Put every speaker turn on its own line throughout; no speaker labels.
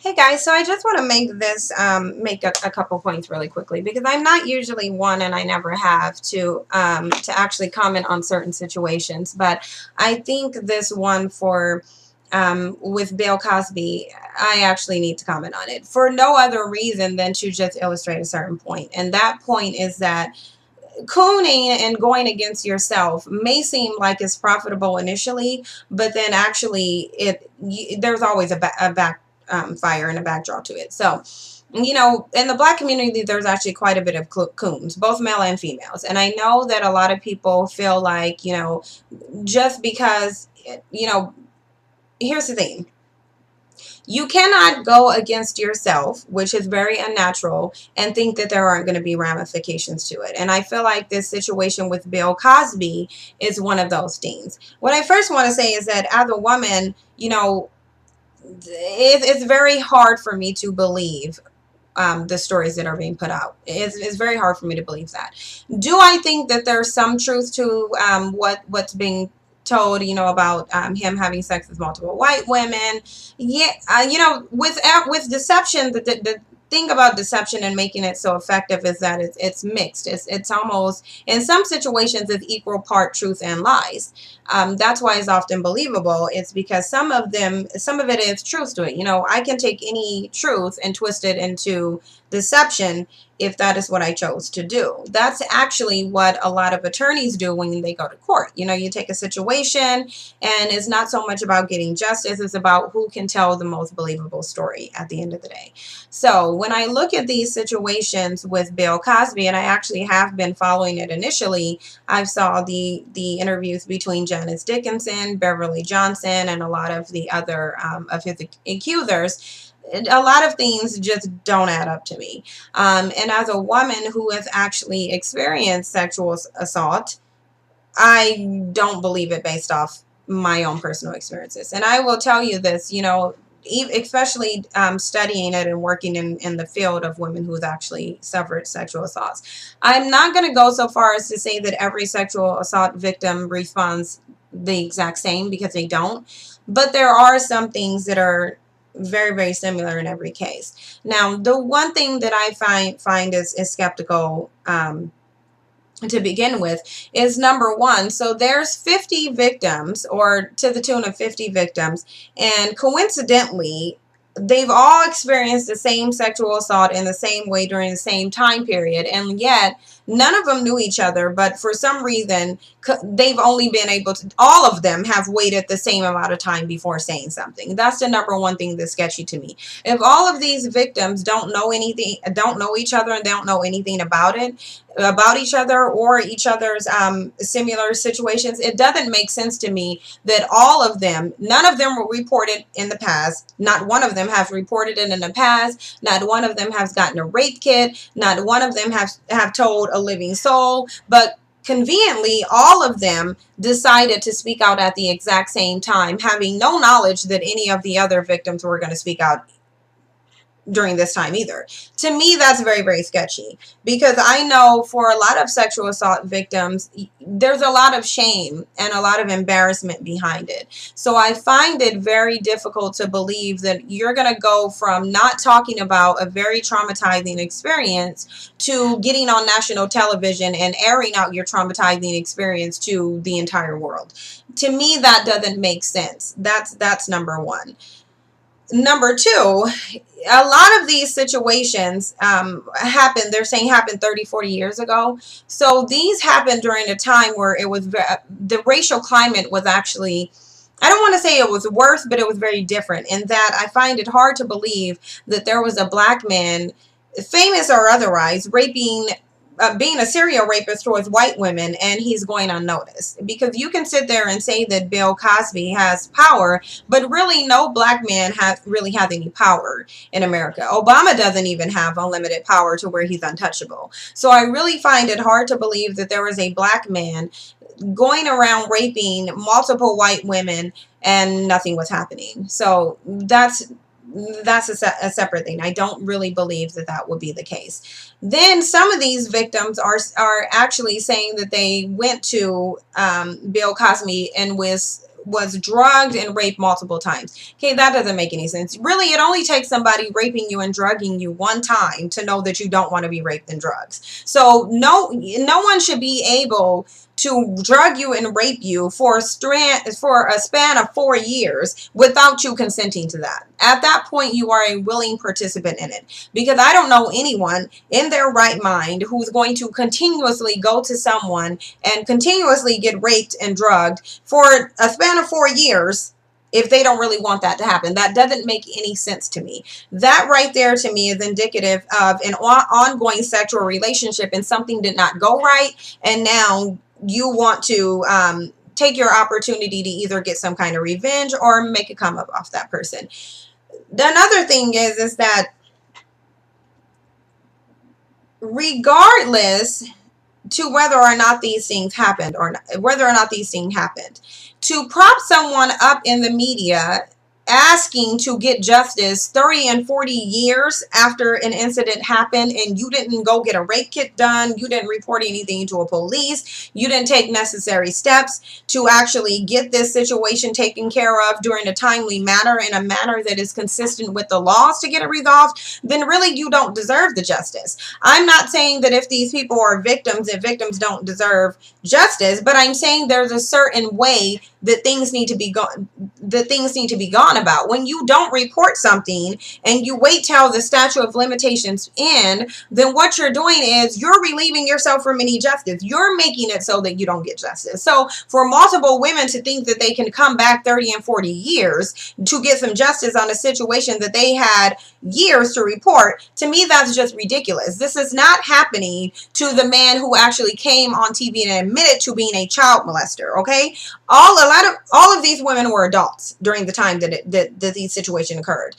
Hey guys, so I just want to make a couple points really quickly because I'm not usually one, and I never have to actually comment on certain situations. But I think this one for with Bill Cosby, I actually need to comment on it for no other reason than to just illustrate a certain point, and that point is that cooning and going against yourself may seem like it's profitable initially, but then actually there's always a back fire and a backdraw to it. So, in the black community, there's actually quite a bit of coons, both male and females. And I know that a lot of people feel like, just because, here's the thing. You cannot go against yourself, which is very unnatural, and think that there aren't going to be ramifications to it. And I feel like this situation with Bill Cosby is one of those things. What I first want to say is that as a woman, it's very hard for me to believe the stories that are being put out. It's very hard for me to believe that. Do I think that there's some truth to what's being told, about him having sex with multiple white women? Yeah, with deception, the thing about deception and making it so effective is that it's mixed. It's almost, in some situations, it's equal part truth and lies. That's why it's often believable. It's because some of it is truth to it. I can take any truth and twist it into deception if that is what I chose to do. That's actually what a lot of attorneys do when they go to court. You take a situation, and it's not so much about getting justice, it's about who can tell the most believable story at the end of the day. So when I look at these situations with Bill Cosby, and I actually have been following it initially, I saw the interviews between Janice Dickinson, Beverly Johnson, and a lot of the other of his accusers. A lot of things just don't add up to me. And as a woman who has actually experienced sexual assault, I don't believe it based off my own personal experiences. And I will tell you this, especially studying it and working in the field of women who have actually suffered sexual assaults. I'm not going to go so far as to say that every sexual assault victim responds the exact same, because they don't. But there are some things that are very, very similar in every case. Now, the one thing that I find is skeptical to begin with is, number one, so there's 50 victims, or to the tune of 50 victims, and coincidentally they've all experienced the same sexual assault in the same way during the same time period, and yet none of them knew each other, but for some reason they've only been able to, all of them have waited the same amount of time before saying something. That's the number one thing that's sketchy to me. If all of these victims don't know anything, don't know each other, and don't know anything about each other or each other's similar situations, it doesn't make sense to me that all of them, none of them were reported in the past. Not one of them has reported it in the past. Not one of them has gotten a rape kit. Not one of them have told a living soul. But conveniently, all of them decided to speak out at the exact same time, having no knowledge that any of the other victims were going to speak out during this time either. To me, that's very, very sketchy, because I know for a lot of sexual assault victims, there's a lot of shame and a lot of embarrassment behind it. So I find it very difficult to believe that you're going to go from not talking about a very traumatizing experience to getting on national television and airing out your traumatizing experience to the entire world. To me, that doesn't make sense. That's number one. Number two, a lot of these situations happened, they're saying happened 30, 40 years ago. So these happened during a time where it was, the racial climate was actually, I don't want to say it was worse, but it was very different, in that I find it hard to believe that there was a black man, famous or otherwise, being a serial rapist towards white women, and he's going unnoticed. Because you can sit there and say that Bill Cosby has power, but really no black man really has any power in America. Obama doesn't even have unlimited power to where he's untouchable. So I really find it hard to believe that there was a black man going around raping multiple white women and nothing was happening. So that's a separate thing. I don't really believe that that would be the case. Then some of these victims are actually saying that they went to Bill Cosby and was was drugged and raped multiple times. Okay, that doesn't make any sense. Really, it only takes somebody raping you and drugging you one time to know that you don't want to be raped and drugged. So no one should be able to drug you and rape you for a span of 4 years without you consenting to that. At that point, you are a willing participant in it. Because I don't know anyone in their right mind who's going to continuously go to someone and continuously get raped and drugged for a span of 4 years if they don't really want that to happen. That doesn't make any sense to me. That right there to me is indicative of an ongoing sexual relationship and something did not go right, and now you want to take your opportunity to either get some kind of revenge or make a come up off that person. Another thing is that regardless to whether or not these things happened to prop someone up in the media asking to get justice 30 and 40 years after an incident happened, and you didn't go get a rape kit done, you didn't report anything to a police, you didn't take necessary steps to actually get this situation taken care of during a timely manner, in a manner that is consistent with the laws to get it resolved, then really you don't deserve the justice. I'm not saying that if these people are victims, that victims don't deserve justice, but I'm saying there's a certain way that things need to be gone about. When you don't report something and you wait till the statute of limitations end, then what you're doing is you're relieving yourself from any justice. You're making it so that you don't get justice. So for multiple women to think that they can come back 30 and 40 years to get some justice on a situation that they had years to report, to me that's just ridiculous. This is not happening to the man who actually came on TV and admitted to being a child molester, okay? All of these women were adults during the time that these situations occurred.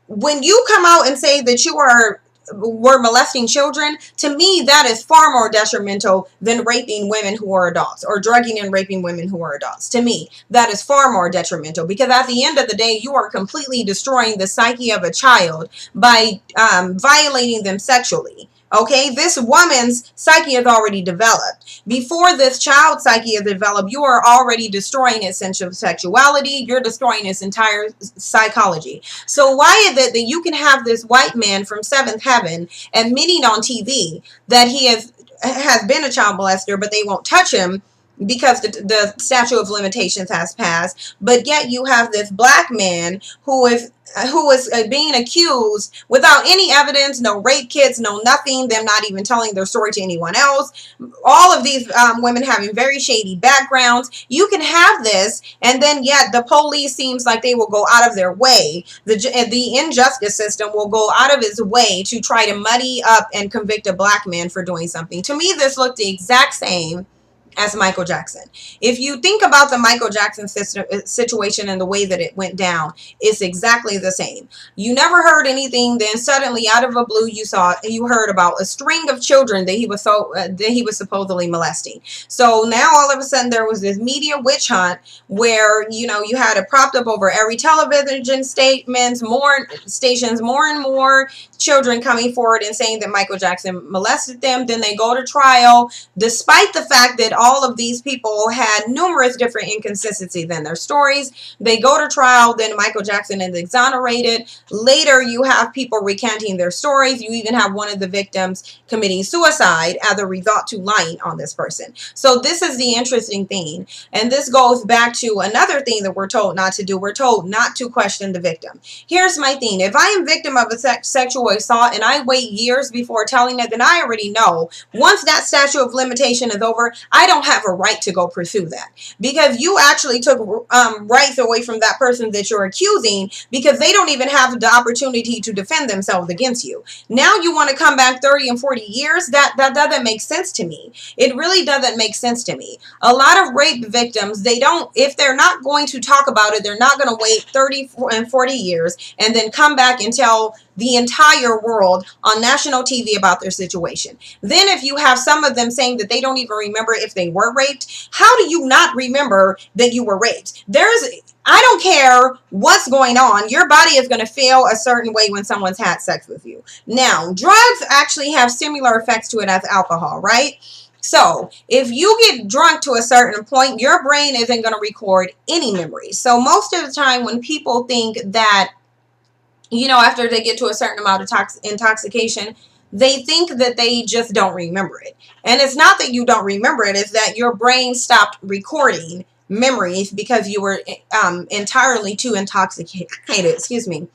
When you come out and say that you were molesting children, to me that is far more detrimental than raping women who are adults, or drugging and raping women who are adults. To me, that is far more detrimental, because at the end of the day, you are completely destroying the psyche of a child by violating them sexually. Okay, this woman's psyche is already developed. Before this child's psyche is developed, you are already destroying its sense of sexuality. You're destroying its entire psychology. So why is it that you can have this white man from seventh heaven admitting on TV that he has been a child molester, but they won't touch him because the statute of limitations has passed, but yet you have this black man who is being accused without any evidence, no rape kits, no nothing, them not even telling their story to anyone else, all of these women having very shady backgrounds. You can have this, and then yet the police seems like they will go out of their way, the injustice system will go out of its way to try to muddy up and convict a black man for doing something. To me, this looked the exact same as Michael Jackson. If you think about the Michael Jackson situation and the way that it went down, it's exactly the same. You never heard anything, then suddenly out of the blue you heard about a string of children that he was supposedly molesting. So now all of a sudden there was this media witch hunt where you had it propped up over every television statements, more stations, more and more children coming forward and saying that Michael Jackson molested them. Then they go to trial, despite the fact that all of these people had numerous different inconsistencies in their stories. They go to trial, then Michael Jackson is exonerated. Later, you have people recanting their stories. You even have one of the victims committing suicide as a result to lying on this person. So this is the interesting thing. And this goes back to another thing that we're told not to do. We're told not to question the victim. Here's my thing. If I am victim of a sexual assault and I wait years before telling it, then I already know once that statute of limitation is over, I don't have a right to go pursue that, because you actually took rights away from that person that you're accusing, because they don't even have the opportunity to defend themselves against you. Now you want to come back 30 and 40 years? That doesn't make sense to me. It really doesn't make sense to me. A lot of rape victims, if they're not going to talk about it, they're not going to wait 30 and 40 years and then come back and tell the entire world on national TV about their situation. Then if you have some of them saying that they don't even remember if they were raped, how do you not remember that you were raped? I don't care what's going on. Your body is going to feel a certain way when someone's had sex with you. Now, drugs actually have similar effects to it as alcohol, right? So if you get drunk to a certain point, your brain isn't going to record any memories. So most of the time when people think that, after they get to a certain amount of intoxication, they think that they just don't remember it. And it's not that you don't remember it, it's that your brain stopped recording memories because you were entirely too intoxicated. Excuse me.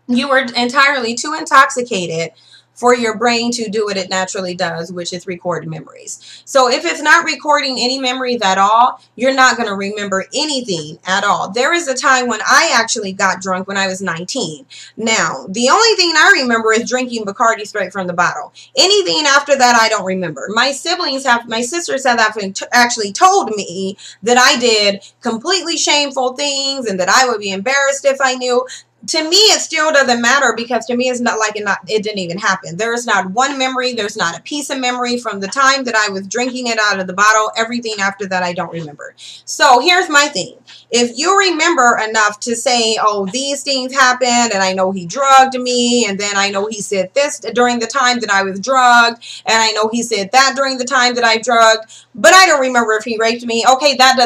You were entirely too intoxicated for your brain to do what it naturally does, which is record memories. So if it's not recording any memories at all, you're not going to remember anything at all. There is a time when I actually got drunk when I was 19. Now, the only thing I remember is drinking Bacardi straight from the bottle. Anything after that, I don't remember. My sisters have actually told me that I did completely shameful things and that I would be embarrassed if I knew. To me, it still doesn't matter, because to me, it's not like it didn't even happen. There is not one memory. There's not a piece of memory from the time that I was drinking it out of the bottle. Everything after that, I don't remember. So here's my thing. If you remember enough to say, oh, these things happened, and I know he drugged me, and then I know he said this during the time that I was drugged, and I know he said that during the time that I drugged, but I don't remember if he raped me. Okay, that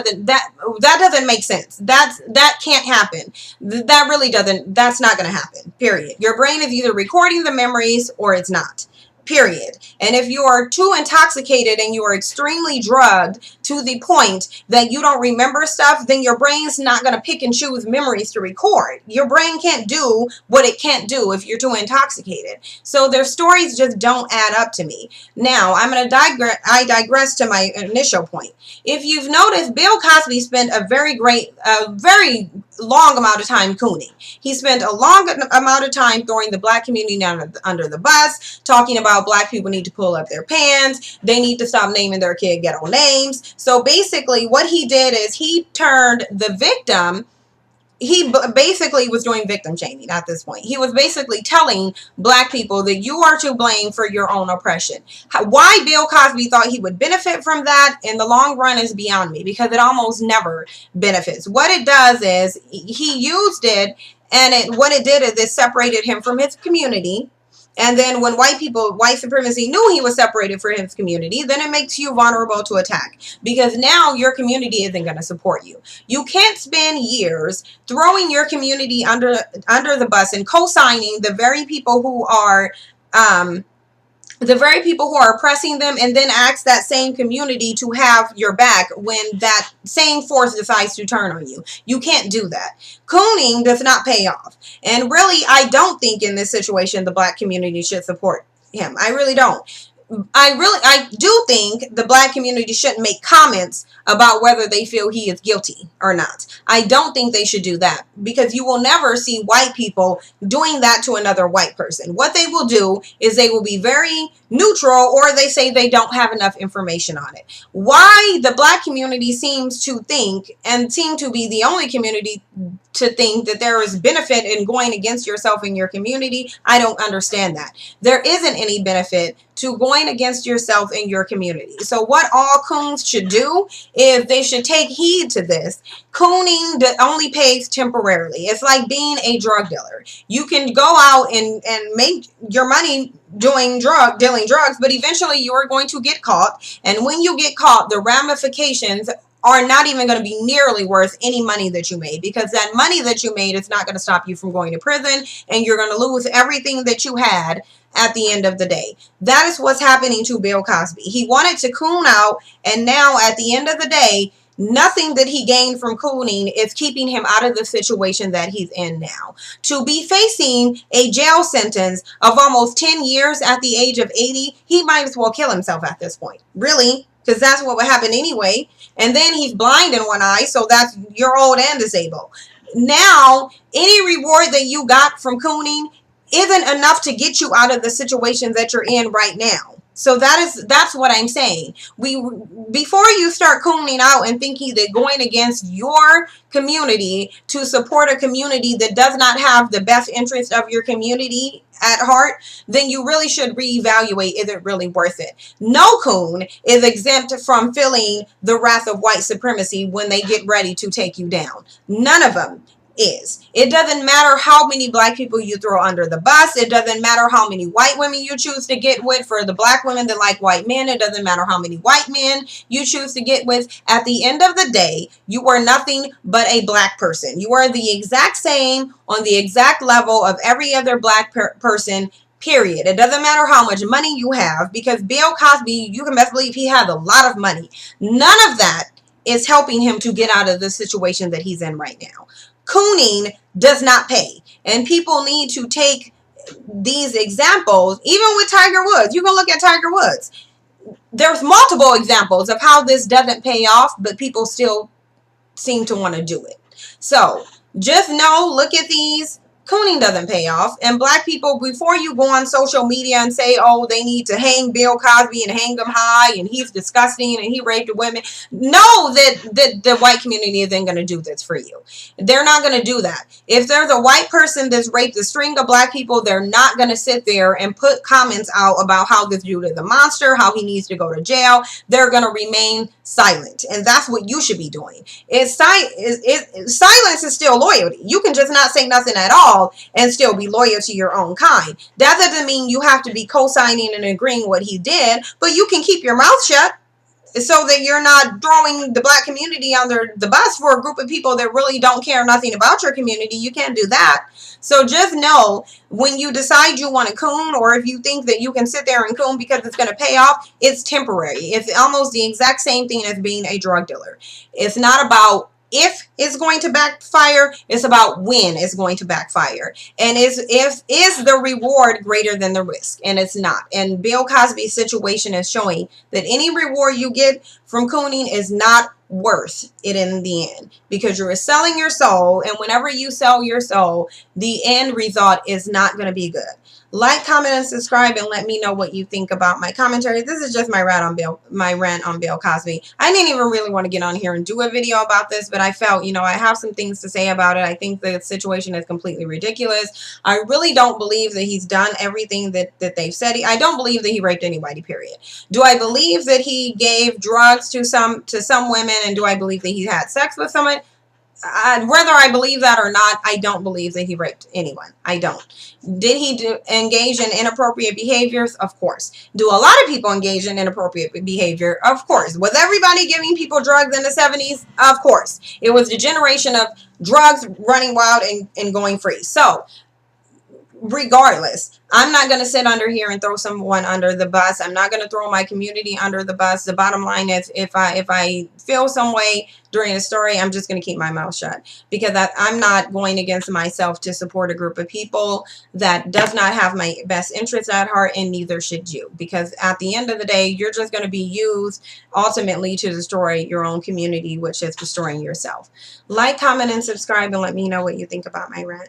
doesn't make sense. That can't happen. That really doesn't. That's not going to happen, period. Your brain is either recording the memories or it's not, period. And if you are too intoxicated and you are extremely drugged to the point that you don't remember stuff, then your brain's not going to pick and choose memories to record. Your brain can't do what it can't do if you're too intoxicated. So their stories just don't add up to me. Now, I'm going to digress to my initial point. If you've noticed, Bill Cosby spent a very long amount of time cooning. He spent a long amount of time throwing the black community under the bus, talking about black people need to pull up their pants, they need to stop naming their kid ghetto names. So basically what he did is he turned the victim. He basically was doing victim shaming at this point. He was basically telling black people that you are to blame for your own oppression. Why Bill Cosby thought he would benefit from that in the long run is beyond me, because it almost never benefits. What it does is he used it, and what it did is it separated him from his community. And then when white supremacy knew he was separated from his community, then it makes you vulnerable to attack, because now your community isn't going to support you. You can't spend years throwing your community under the bus and co-signing the very people who are oppressing them, and then ask that same community to have your back when that same force decides to turn on you. You can't do that. Cooning does not pay off. And really, I don't think in this situation the black community should support him. I really don't. I do think the black community shouldn't make comments about whether they feel he is guilty or not. I don't think they should do that, because you will never see white people doing that to another white person. What they will do is they will be very neutral, or they say they don't have enough information on it. Why the black community seems to think, and seem to be the only community to think, that there is benefit in going against yourself in your community, I don't understand that. There isn't any benefit to going against yourself in your community. So what all coons should do is they should take heed to this. Cooning only pays temporarily. It's like being a drug dealer. You can go out and make your money dealing drugs, but eventually you are going to get caught. And when you get caught, the ramifications are not even going to be nearly worth any money that you made, because that money that you made is not going to stop you from going to prison, and you're going to lose everything that you had at the end of the day. That is what's happening to Bill Cosby. He wanted to coon out, and now at the end of the day, nothing that he gained from cooning is keeping him out of the situation that he's in now. To be facing a jail sentence of almost 10 years at the age of 80, he might as well kill himself at this point. Really? Because that's what would happen anyway. And then he's blind in one eye, so that's, you're old and disabled. Now, any reward that you got from cooning isn't enough to get you out of the situation that you're in right now. So that's what I'm saying. Before you start cooning out and thinking that going against your community to support a community that does not have the best interest of your community at heart, then you really should reevaluate, is it really worth it? No coon is exempt from feeling the wrath of white supremacy when they get ready to take you down. None of them. is. It doesn't matter how many black people you throw under the bus. It doesn't matter how many white women you choose to get with. For the black women that like white men, it doesn't matter how many white men you choose to get with. At the end of the day, you are nothing but a black person. You are the exact same on the exact level of every other black person, period. It doesn't matter how much money you have, because Bill Cosby, you can best believe he had a lot of money. None of that is helping him to get out of the situation that he's in right now. Cooning does not pay. And people need to take these examples, even with Tiger Woods. You can look at Tiger Woods. There's multiple examples of how this doesn't pay off, but people still seem to want to do it. So just know, look at these. Cooning doesn't pay off. And black people, before you go on social media and say, oh, they need to hang Bill Cosby and hang him high and he's disgusting and he raped women, know that the white community isn't going to do this for you. They're not going to do that. If there's a white person that's raped a string of black people, they're not going to sit there and put comments out about how this dude is a monster, how he needs to go to jail. They're going to remain silent. And that's what you should be doing. Silence is still loyalty. You can just not say nothing at all and still be loyal to your own kind. That doesn't mean you have to be co-signing and agreeing what he did, but you can keep your mouth shut so that you're not throwing the black community under the bus for a group of people that really don't care nothing about your community. You can't do that. So just know, when you decide you want to coon, or if you think that you can sit there and coon because it's going to pay off, it's temporary. It's almost the exact same thing as being a drug dealer. It's not about if it's going to backfire, it's about when it's going to backfire. And is the reward greater than the risk? And it's not. And Bill Cosby's situation is showing that any reward you get from cooning is not worth it in the end, because you're selling your soul, and whenever you sell your soul, the end result is not going to be good. Like, comment, and subscribe, and let me know what you think about my commentary. This is just my rant on Bill Cosby. I didn't even really want to get on here and do a video about this, but I felt, I have some things to say about it. I think the situation is completely ridiculous. I really don't believe that he's done everything that they've said. I don't believe that he raped anybody, period. Do I believe that he gave drugs to some women, and do I believe that he had sex with someone? Whether I believe that or not, I don't believe that he raped anyone. I don't. Did he engage in inappropriate behaviors? Of course. Do a lot of people engage in inappropriate behavior? Of course. Was everybody giving people drugs in the 70s? Of course. It was the generation of drugs running wild and going free. So, regardless, I'm not going to sit under here and throw someone under the bus. I'm not going to throw my community under the bus. The bottom line is, if I feel some way during a story, I'm just going to keep my mouth shut, because I'm not going against myself to support a group of people that does not have my best interests at heart, and neither should you, because at the end of the day, you're just going to be used ultimately to destroy your own community, which is destroying yourself. Like, comment, and subscribe, and let me know what you think about my rant.